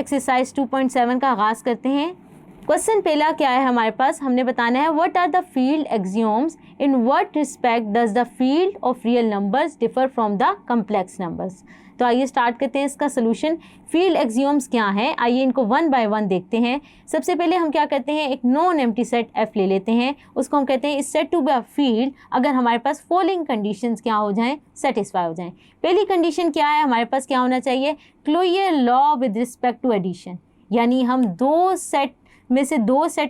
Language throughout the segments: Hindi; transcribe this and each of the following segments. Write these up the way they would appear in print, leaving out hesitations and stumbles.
एक्सरसाइज 2.7 का आगाज़ करते हैं। क्वेश्चन पहला क्या है हमारे पास, हमने बताना है what are the field axioms, in what respect does the field of real numbers differ from the complex numbers. तो आइए स्टार्ट करते हैं इसका सोल्यूशन। फील्ड एक्सियोम्स क्या हैं, आइए इनको वन बाय वन देखते हैं। सबसे पहले हम क्या करते हैं, एक नॉन एम्प्टी सेट F ले लेते हैं, उसको हम कहते हैं इस set to be a field अगर हमारे पास फॉलोइंग कंडीशंस क्या हो जाएं, सेटिस्फाई हो जाएं। पहली कंडीशन क्या है, हमारे पास क्या होना चाहिए, closure law with respect to addition, यानी हम दो सेट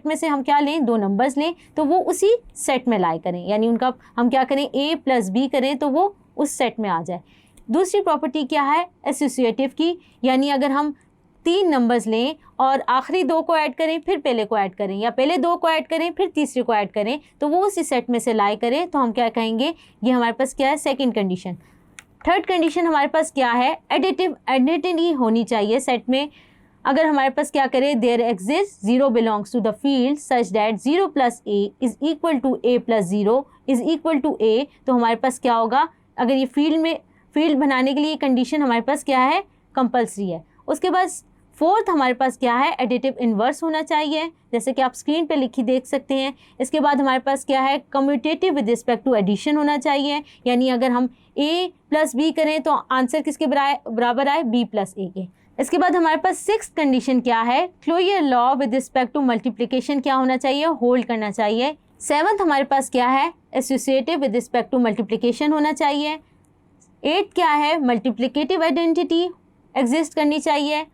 में से हम क्या लें, दो नंबर्स लें तो वो उसी सेट में लाई करें, यानी उनका हम क्या करें A + B करें तो वो उस सेट में आ जाए। दूसरी प्रॉपर्टी क्या है, एसोसिएटिव की, यानी अगर हम 3 नंबर्स लें और आखिरी 2 को ऐड करें फिर पहले को ऐड करें, या पहले 2 को ऐड करें फिर तीसरे को ऐड करें तो वो उसी सेट में से लाई करें, तो हम क्या कहेंगे, ये हमारे पास क्या है, सेकंड कंडीशन। थर्ड कंडीशन हमारे पास क्या है, एडिटिव आइडेंटिटी होनी चाहिए सेट में। अगर हमारे पास क्या करें, there exist 0 belongs to the field such that 0 + A is equal to A + 0 is equal to A, तो हमारे पास क्या होगा, अगर ये फील्ड बनाने के लिए कंडीशन हमारे पास क्या है, कंपल्सरी है। उसके बाद फोर्थ हमारे पास क्या है, एडिटिव इन्वर्स होना चाहिए, जैसे कि आप स्क्रीन पे लिखी देख सकते हैं। इसके बाद हमारे पास क्या है, commutative with respect to addition होना चाहिए, यानी अगर हम A + B करें तो आंसर किसके बराबर आए, B + A के। इसके बाद हमारे पास सिक्स्थ कंडीशन क्या है, closure law with respect to multiplication क्या होना चाहिए, होल्ड करना चाहिए। सेवंथ हमारे पास क्या है, associative with respect to multiplication होना चाहिए। 8 क्या है, मल्टीप्लिकेटिव आइडेंटिटी एग्जिस्ट करनी चाहिए,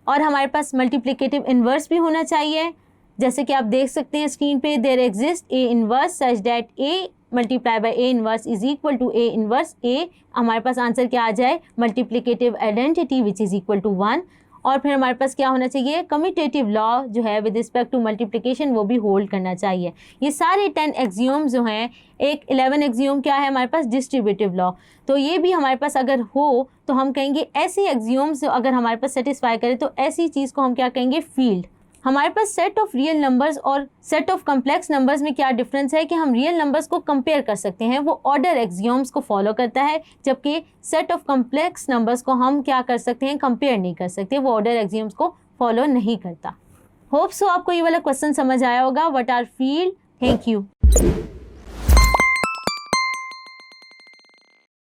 और हमारे पास मल्टीप्लिकेटिव इन्वर्स भी होना चाहिए, जैसे कि आप देख सकते हैं स्क्रीन पे, there exist A inverse such that A multiply by A inverse is equal to A inverse A, हमारे पास आंसर क्या आ जाए, multiplicative identity which is equal to 1। और फिर हमारे पास क्या होना चाहिए, कम्यूटेटिव लॉ जो है विद रिस्पेक्ट टू मल्टीप्लिकेशन वो भी होल्ड करना चाहिए। ये सारे 10 एक्सियोम जो हैं, एक 11 एक्सियोम क्या है हमारे पास, डिस्ट्रीब्यूटिव लॉ, तो ये भी हमारे पास अगर हो तो हम कहेंगे ऐसे एक्सियोम्स जो अगर हमारे पास सेटिस्फाई करें तो ऐसी चीज़ को हम क्या कहेंगे, फील्ड। हमारे पास सेट ऑफ रियल नंबर्स और सेट ऑफ कम्प्लेक्स नंबर्स में क्या डिफरेंस है कि हम रियल नंबर्स को कंपेयर कर सकते हैं, वो ऑर्डर एक्सियोम्स को फॉलो करता है, जबकि सेट ऑफ कम्प्लेक्स नंबर्स को हम क्या कर सकते हैं, कंपेयर नहीं कर सकते, वो ऑर्डर एक्सियोम्स को फॉलो नहीं करता। होप सो आपको ये वाला क्वेश्चन समझ आया होगा, what are field. Thank you.